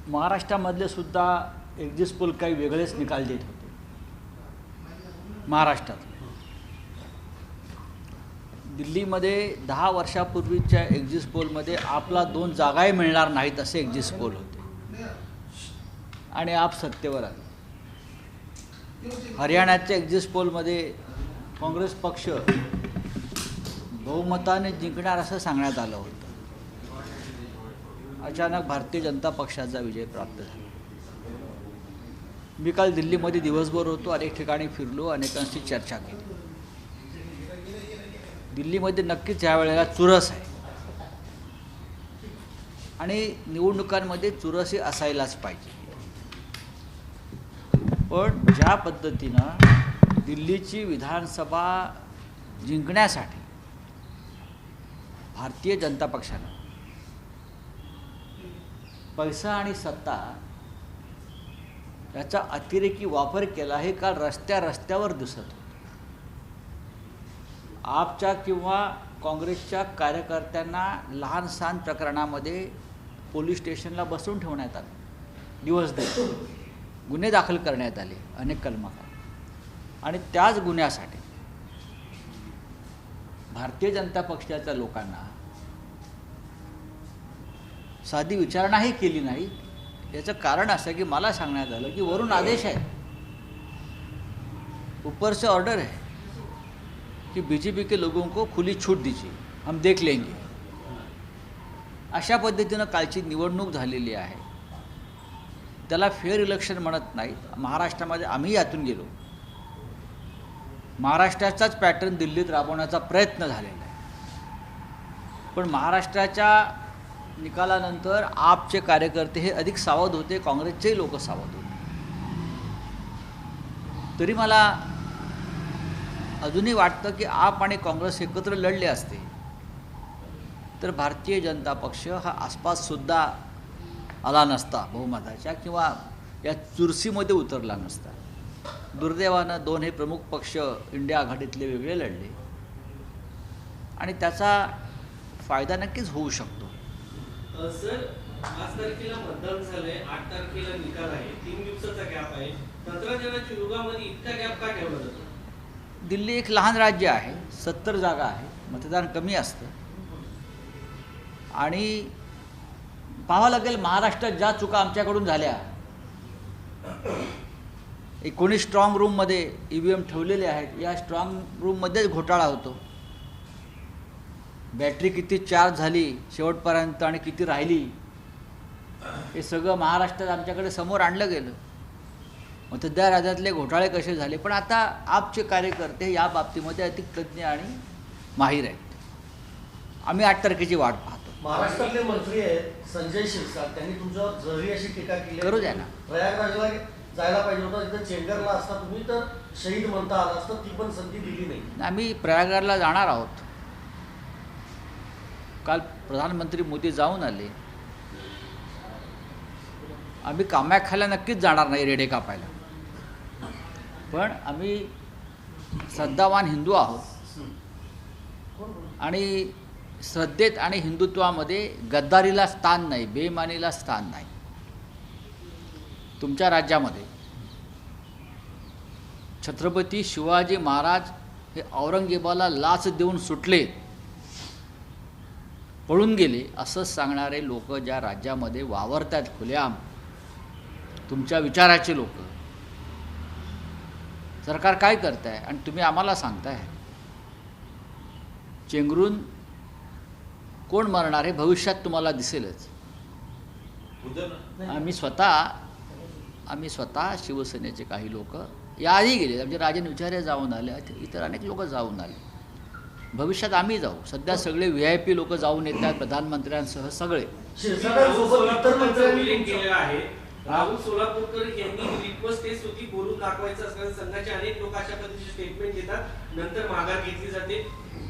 महाराष्ट्रामधले सुद्धा exit poll काही वेगळेच निकाल देत होते. महाराष्ट्रात दिल्लीमध्ये 10 वर्षापूर्वीच्या एक्झिट पोलमध्ये आपला 2 जागाही मिळणार नाहीत असे एक्झिट पोल होते आणि आप सत्तेवर आले. हरियाणाच्या एक्झिट पोलमध्ये काँग्रेस पक्ष बहुमताने जिंकणार असं सांगण्यात आलं होतं. अचानक भारतीय जनता पक्षाचा विजय प्राप्त झाला. मी काल दिल्लीमध्ये दिवसभर होतो, अनेक ठिकाणी फिरलो, अनेकांशी चर्चा केली. दिल्लीमध्ये नक्कीच ह्या वेळेला चुरस आहे आणि निवडणुकांमध्ये चुरसही असायलाच पाहिजे. पण ज्या पद्धतीनं दिल्लीची विधानसभा जिंकण्यासाठी भारतीय जनता पक्षानं पैसा आणि सत्ता याचा अतिरेकी वापर केला हे काल रस्त्यावर दिसत होतं. आपच्या किंवा काँग्रेसच्या कार्यकर्त्यांना लहान सहान प्रकरणामध्ये पोलीस स्टेशनला बसवून ठेवण्यात आलं. दिवस गुन्हे दाखल करण्यात आले अनेक कलमाखाली. आणि त्याच गुन्ह्यासाठी भारतीय जनता पक्षाच्या लोकांना साधी विचारणाही केली नाही. याचं कारण असं की मला सांगण्यात आलं की वरून आदेश आहे, ऊपर से ऑर्डर है कि बीजेपी के लोगों को खुली छूट दीजिए, हम देख लेंगे. अशा पद्धतीनं कालची निवडणूक झालेली आहे. त्याला फेअर इलेक्शन म्हणत नाहीत. महाराष्ट्रामध्ये आम्ही यातून गेलो. महाराष्ट्राचाच पॅटर्न दिल्लीत राबवण्याचा प्रयत्न झालेला आहे. पण महाराष्ट्राच्या निकालानंतर आपचे कार्यकर्ते हे अधिक सावध होते, काँग्रेसचेही लोक सावध होते. तरी मला अजूनही वाटतं की आप आणि काँग्रेस एकत्र लढले असते तर भारतीय जनता पक्ष हा आसपाससुद्धा आला नसता बहुमताच्या किंवा या चुरशीमध्ये उतरला नसता. दुर्दैवानं 2 हे प्रमुख पक्ष इंडिया आघाडीतले वेगळे लढले आणि त्याचा फायदा नक्कीच होऊ शकतो. सर, 5 तारखेला मतदान झालंय, 8 तारखेला निकाल आहे, 3 दिवसाचा गॅप आहे. तंत्रज्ञानाच्या युगामध्ये इतका गॅप का ठेवला जातो? दिल्ली एक लहान राज्य आहे, 70 जागा आहे, मतदान कमी असतं. आणि पाहावं लागेल महाराष्ट्रात ज्या चुका आमच्याकडून झाल्या, 19 स्ट्रॉंग रूममध्ये EVM ठेवलेले आहेत. या स्ट्रॉंग रूममध्येच घोटाळा होतो. बॅटरी किती चार्ज झाली शेवटपर्यंत आणि किती राहिली हे सगळं महाराष्ट्रात आमच्याकडे समोर आणलं गेलं. मतदार राज्यातले घोटाळे कसे झाले. पण आता आपचे कार्यकर्ते या बाबतीमध्ये अधिक तज्ज्ञ आणि माहीर आहेत. आम्ही 8 तारखेची वाट पाहतो. महाराष्ट्रातले मंत्री आहेत संजय शिरसाट, त्यांनी तुमच्यावर जरी अशी टीका केली. करू द्या ना. प्रयागराजला जायला पाहिजे होतं, तिथं चेंगरला असता तुम्ही तर शहीद म्हणता आला असतं, ती पण संधी दिली नाही. आम्ही प्रयागराजला जाणार आहोत. काल प्रधानमंत्री मोदी जाऊन आले. आम्ही कामाख्याला नक्कीच जाणार नाही रेडे कापायला. पण आम्ही श्रद्धावान हिंदू आहोत आणि श्रद्धेत आणि हिंदुत्वामध्ये गद्दारीला स्थान नाही, बेईमानीला स्थान नाही. तुमच्या राज्यामध्ये छत्रपती शिवाजी महाराज हे औरंगजेबाला लाच देऊन सुटले, पळून गेले असं सांगणारे लोक ज्या राज्यामध्ये वावरतात खुलेआम, तुमच्या विचाराचे लोक, सरकार काय करत आहे आणि तुम्ही आम्हाला सांगताय चेंगरून कोण मरणार हे भविष्यात तुम्हाला दिसेलच. आम्ही स्वतः शिवसेनेचे काही लोक याआधी गेले. आमचे राजन विचारे जाऊन आले, इतर अनेक लोक जाऊन आले. भविष्यात आम्ही जाऊ. सध्या सगळे VIP लोक जाऊन येतात प्रधानमंत्र्यांसह सगळे. राहुल सोलापूरकर यांनी रिक्वेस्ट केस होती बोलून दाखवायचं असल्याने संघाचे अनेक लोक अशा पद्धतीचे स्टेटमेंट देतात, नंतर माघार घेतली जाते.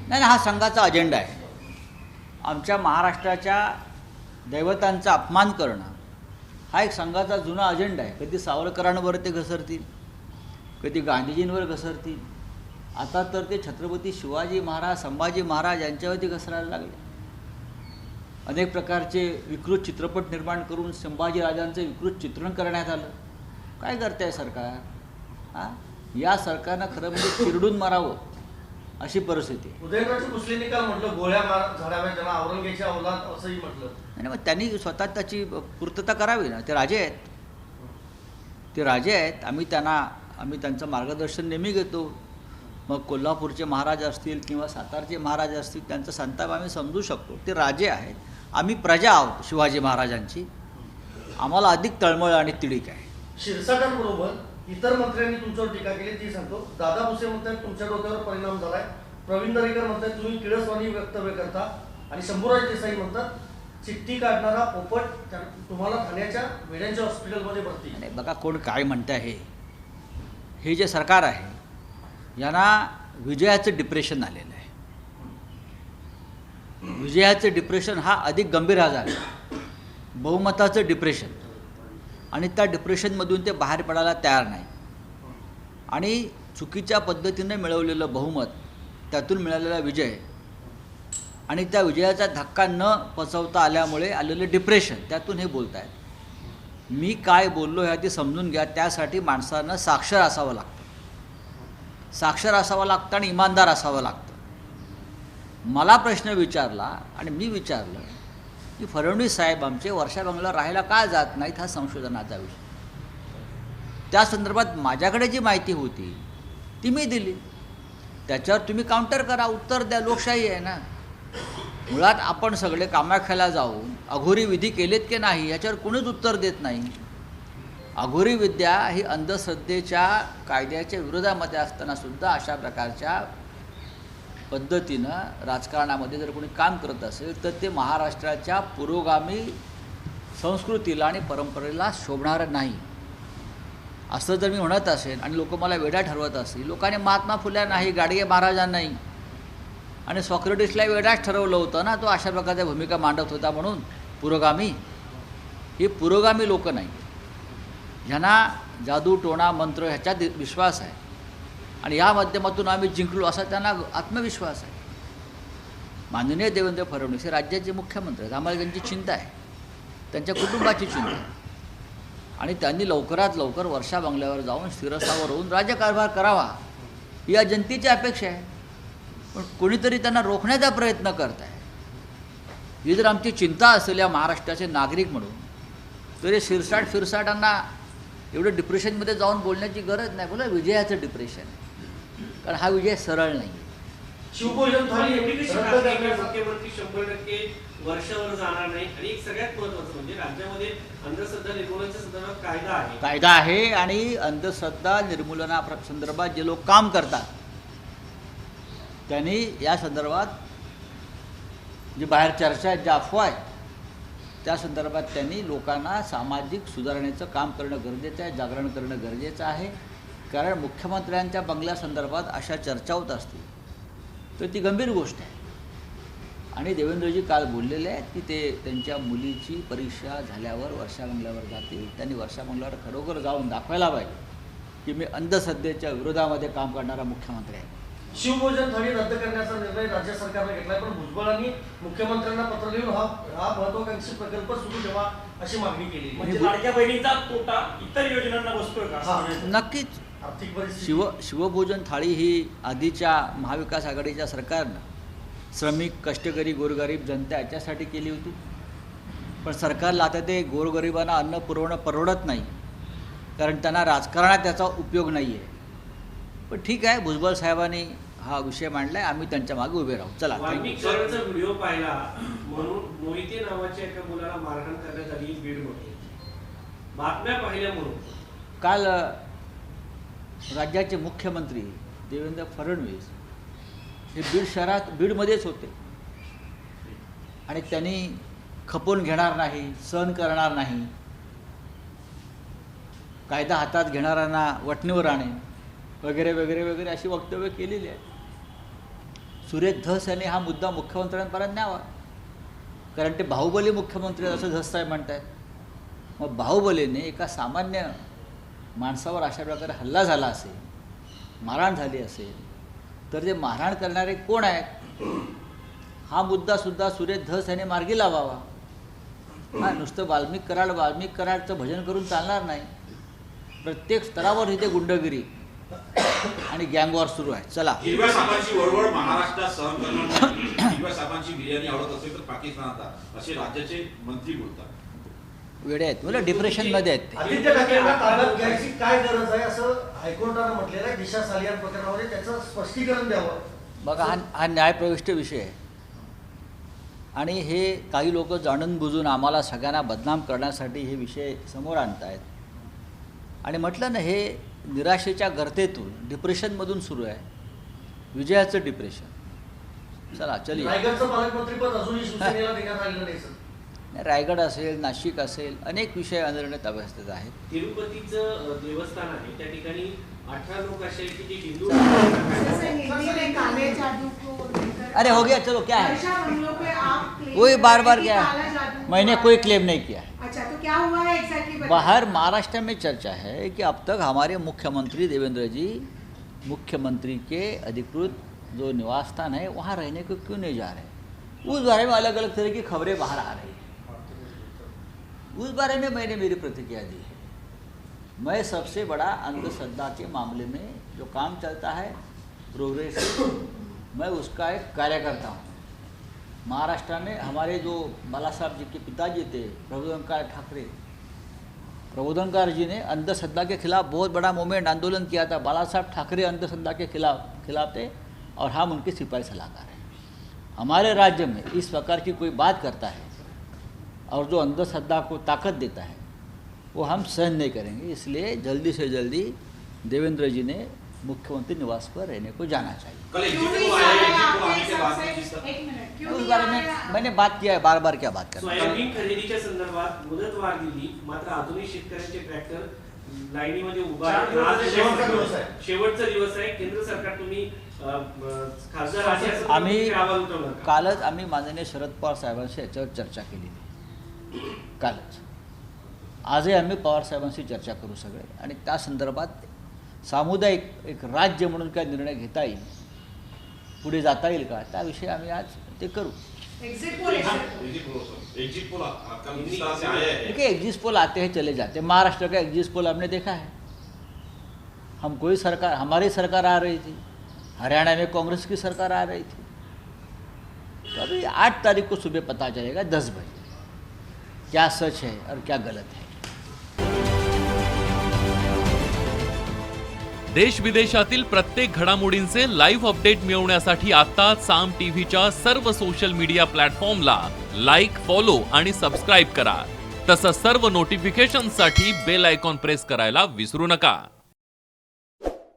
नाही, हा संघाचा अजेंडा आहे. आमच्या महाराष्ट्राच्या दैवतांचा अपमान करणं हा एक संघाचा जुना अजेंडा आहे. कधी सावरकरांवर ते घसरतील, कधी गांधीजींवर घसरतील, आता तर ते छत्रपती शिवाजी महाराज, संभाजी महाराज यांच्यावरती घसरायला लागले. अनेक प्रकारचे विकृत चित्रपट निर्माण करून संभाजीराजांचं विकृत चित्रण करण्यात आलं. काय करते आहे सरकार? हां, या सरकारनं खरं म्हणजे चिरडून मारावं अशी परिस्थिती आहे. उदयनराजे भोसलेंनी काल म्हटलं गोळ्या झाडाव्या त्यांना औरंगजेबाची अवलाद असंही म्हटलं. आणि मग त्यांनी स्वतः त्याची पूर्तता करावी ना. ते राजे आहेत, ते राजे आहेत. आम्ही त्यांचं मार्गदर्शन नेहमी घेतो. मग कोल्हापूरचे महाराज असतील किंवा सातारचे महाराज असतील, त्यांचा संताप आम्ही समजू शकतो. ते राजे आहेत, आम्ही प्रजा आहोत शिवाजी महाराजांची. आम्हाला अधिक तळमळ आणि तिडीक आहे. क्षीरसागरांबरोबर इतर मंत्र्यांनी तुमच्यावर टीका केली ती सांगतो. दादा भुसे म्हणतात तुमच्या डोक्यावर परिणाम झालाय. प्रवीण दरेकर म्हणतात तुम्ही किळसवाणी वक्तव्य करता. आणि शंभूराज देसाई म्हणतात चिठ्ठी काढणारा पोपट तुम्हाला ठाण्याच्या वेड्यांच्या हॉस्पिटलमध्ये भरती. आणि बघा कोण काय म्हणतं आहे. हे जे सरकार आहे यांना विजयाचं डिप्रेशन आलेलं आहे. विजयाचं डिप्रेशन हा अधिक गंभीर आजार आहे, बहुमताचं डिप्रेशन. आणि त्या डिप्रेशनमधून ते बाहेर पडायला तयार नाही. आणि चुकीच्या पद्धतीने मिळवलेलं बहुमत, त्यातून मिळालेला विजय आणि त्या विजयाचा धक्का न पचवता आल्यामुळे आलेलं डिप्रेशन, त्यातून हे बोलत आहेत. मी काय बोललो ह्या ते समजून घ्या. त्यासाठी माणसानं साक्षर असावं लागतं, साक्षर असावं लागतं आणि इमानदार असावं लागतं. मला प्रश्न विचारला आणि मी विचारलं की फडणवीस साहेब आमचे वर्षा बंगल्यावर राहायला का जात नाहीत, हा संशोधनाचा विषय. त्या संदर्भात माझ्याकडे जी माहिती होती ती मी दिली. त्याच्यावर तुम्ही काउंटर करा, उत्तर द्या. लोकशाही आहे ना. मुळात आपण सगळे कामाख्याला जाऊन अघोरी विधी केलेत की नाही याच्यावर कोणीच उत्तर देत नाही. अघोरी विद्या ही अंधश्रद्धेच्या कायद्याच्या विरोधामध्ये असताना सुद्धा अशा प्रकारच्या पद्धतीनं राजकारणामध्ये जर कोणी काम करत असेल तर ते महाराष्ट्राच्या पुरोगामी संस्कृतीला आणि परंपरेला शोभणारं नाही असं जर मी म्हणत असेल आणि लोक मला वेडा ठरवत असतील. लोकांनी महात्मा फुल्या नाही, गाडगे महाराजांनाही आणि सॉक्रेटिसला वेडाच ठरवलं होतं ना. तो अशा प्रकारच्या भूमिका मांडत होता म्हणून पुरोगामी. हे पुरोगामी लोक नाही, ह्यांना जादू टोणा मंत्र ह्याच्यात विश्वास आहे आणि या माध्यमातून आम्ही जिंकलो असा त्यांना आत्मविश्वास आहे. माननीय देवेंद्र फडणवीस हे राज्याचे मुख्यमंत्री आहेत. आम्हाला त्यांची चिंता आहे, त्यांच्या कुटुंबाची चिंता आहे. आणि त्यांनी लवकरात लवकर वर्षा बंगल्यावर जाऊन शिरसावर होऊन राज्यकारभार करावा ही या जनतेची अपेक्षा आहे. पण कोणीतरी त्यांना रोखण्याचा प्रयत्न करत आहे. ही जर आमची चिंता असेल या महाराष्ट्राचे नागरिक म्हणून, तर शिरसाट फिरसाटांना एवढं डिप्रेशनमध्ये जाऊन बोलण्याची गरज नाही. बोला विजयाचं डिप्रेशन आहे, कारण हा विजय सरळ नाही. शिवभोजन थाळी रद्द करण्याचा मुख्यमंत्री 100% वर्षावर जाणार नाही. आणि एक सगळ्यात महत्त्वाचं म्हणजे राज्यामध्ये अंधश्रद्धा निर्मूलनाच्या संदर्भात कायदा आहे आणि अंधश्रद्धा निर्मूलना संदर्भात जे लोक काम करतात त्यांनी या संदर्भात जी बाहेर चर्चा आहेत, ज्या अफवा आहेत, त्या संदर्भात त्यांनी लोकांना सामाजिक सुधारणेचं काम करणं गरजेचं आहे, जागरण करणं गरजेचं आहे. कारण मुख्यमंत्र्यांच्या बंगल्यासंदर्भात अशा चर्चा होत असतील तर ती गंभीर गोष्ट आहे. आणि देवेंद्रजी काल बोललेले आहेत की ते त्यांच्या मुलीची परीक्षा झाल्यावर वर्षा बंगल्यावर जातील. त्यांनी वर्षा बंगल्यावर खरोखर जाऊन दाखवायला पाहिजे की मी अंधश्रद्धेच्या विरोधामध्ये काम करणारा मुख्यमंत्री आहे. शिवभोजन थाळी रद्द करण्याचा निर्णय राज्य सरकारने घेतलाय. पण भुजबळांनी मुख्यमंत्र्यांना पत्र लिहून हा महत्वाकांक्षी प्रकल्प सुरू ठेवा अशी मागणी केली. म्हणजे लाडक्या बहिणीचा तोटा इतर योजनांना बसतोय का? नक्कीच. आर्थिक परिस्थिती शिवभोजन थाळी ही आधीच्या महाविकास आघाडीच्या सरकारनं श्रमिक, कष्टकरी, गोरगरीब जनता याच्यासाठी केली होती. पण सरकारला आता ते गोरगरिबांना अन्न पुरवणं परवडत नाही, कारण त्यांना राजकारणात त्याचा उपयोग नाही आहे. पण ठीक आहे, भुजबळ साहेबांनी हा विषय मांडला आहे, आम्ही त्यांच्या मागे उभे राहू. चला, वाल्मिक कराडचा व्हिडिओ पाहिला म्हणून मोहिते नावाच्या एका मुलाला मारहाण करण्यात आली बीडमध्ये. बातम्या पाहिल्या म्हणून काल राज्याचे मुख्यमंत्री देवेंद्र फडणवीस हे बीडमध्येच होते आणि त्यांनी खपवून घेणार नाही, सहन करणार नाही, कायदा हातात घेणाऱ्यांना वठणीवर आणे वगैरे वगैरे वगैरे अशी वक्तव्य केलेली आहे. सुरेश धस यांनी हा मुद्दा मुख्यमंत्र्यांपर्यंत न्यावा, कारण ते बाहुबली मुख्यमंत्री असं धस साहेब म्हणत आहेत. मग बाहुबलीने एका सामान्य माणसावर अशा प्रकारे हल्ला झाला असेल, मारहाण झाली असेल, तर ते मारहाण करणारे कोण आहेत हा मुद्दासुद्धा सुरेश धस याने मार्गी लावावा. हा नुसतं वाल्मिक कराडचं भजन करून चालणार नाही. प्रत्येक स्तरावर इथे गुंडगिरी आणि गँगवॉर सुरू आहे. चला, हिरव्या सापांची वळवळ महाराष्ट्रात सहन करणार नाही. हिरव्या सापांची बिर्याणी आवडत असेल तर पाकिस्तानात जा, असे राज्याचे मंत्री बोलतात. वेडे आहेत, मला डिप्रेशनमध्ये आहेत ते. आदित्य ठाकरेंना ताब्यात घ्यायची काय गरज आहे असं हायकोर्टानं म्हटलेलं आहे. दिशा सालियान प्रकरणामध्ये त्याचं स्पष्टीकरण द्यावं. बघा, हा न्यायप्रविष्ट विषय आहे आणि हे काही लोक जाणून बुजून आम्हाला सगळ्यांना बदनाम करण्यासाठी हे विषय समोर आणत आहेत. आणि म्हटलं ना, हे निराशेच्या गर्तेतून डिप्रेशनमधून सुरू आहे, विजयाचं डिप्रेशन. चला चलिए. रायगडचं पालकमंत्रीपद अजूनही शिवसेनेला देण्यात आलेलं नाही सर. रायगड असेल, नाशिक असेल, अनेक विषय अनिर्णित अवस्थेत आहेत. तिरुपतीचं देवस्थान आहे, त्या ठिकाणी 18 लोक असे आहेत की जे हिंदू अरे हो गया, चलो क्या है, वही बार बार क्या है, मैंने कोई क्लेम नहीं किया. अच्छा, तो क्या हुआ है एग्जैक्टली? बाहर महाराष्ट्र में चर्चा है कि अब तक हमारे मुख्यमंत्री देवेंद्र जी मुख्यमंत्री के अधिकृत जो निवास स्थान है वहाँ रहने को क्यों नहीं जा रहे. उस बारे में अलग अलग तरह की खबरें बाहर आ रही हैं. उस बारे में मैंने मेरी प्रतिक्रिया दी है. मैं सबसे बड़ा अंधश्रद्धा के मामले में जो काम चलता है प्रोग्रेसिव, मैं उसका एक कार्यकर्ता हूँ. महाराष्ट्र में हमारे जो बाला साहब जी के पिताजी थे प्रबोधनकार जी ने अंधश्रद्धा के खिलाफ बहुत बड़ा मूवमेंट आंदोलन किया था. बाला साहब ठाकरे अंधश्रद्धा के खिलाफ थे और हम उनके सिपाही सलाहकार हैं. हमारे राज्य में इस प्रकार की कोई बात करता है और जो अंधश्रद्धा को ताकत देता है वो हम सहन नहीं करेंगे. इसलिए जल्दी से जल्दी देवेंद्र जी ने मुख्यमंत्री निवास पर रहने को जाना चाहिए. कल क्यों एग्जिट नहीं पोल जा आया, रहे एग्जिट पोल आपके आने के हिसाब बाद से? में जिस तरह- एक मिनट, क्यों उस नहीं बारे आ में रहे आप? मैंने बात किया है, बार बार क्या बात करना. सोयाबीन खरेदीच्या संदर्भात मुदतवाढ दिली, मात्र अजूनही शेतकऱ्यांचे ट्रॅक्टर लाईनीमध्ये उभा चार दिवस आज शेवटचा दिवस आहे. शेवटचा दिवस आहे. केंद्र सरकार तुम्ही खासदार राजे असं आम्ही तुम्ही आवाज उठवणार का? कालच आम्ही माननीय शरद पवार साहेबांशी याच्यावर चर्चा केलेली. कालच आजही आम्ही पवार साहेबांशी चर्चा करू सगळे आणि त्या संदर्भात सामुदायिक एक राज्य म्हणून काय निर्णय घेता येईल, पुढे जाता येईल का, त्याविषयी आम्ही आज ते करू. एग्जिट पोल है सर. एग्जिट पोल कल जिस तरह से आया है, देखिए, एग्जिट पोल आते हैं चले जाते हैं. महाराष्ट्र का एग्जिट पोल हमने देखा है. हम कोई सरकार, हमारी सरकार आ रही थी, हरियाणा में कांग्रेस की सरकार आ रही थी. तो अभी 8 तारीख को सुबह पता चलेगा 10 बजे क्या सच है और क्या गलत है. देश विदेशातील प्रत्येक घडामोडींचे लाईव्ह अपडेट मिळवण्यासाठी आता साम टीव्हीच्या सर्व सोशल मीडिया प्लॅटफॉर्मला लाईक, फॉलो आणि सबस्क्राईब करा. तसंच सर्व नोटिफिकेशनसाठी बेल आयकॉन प्रेस करायला विसरू नका.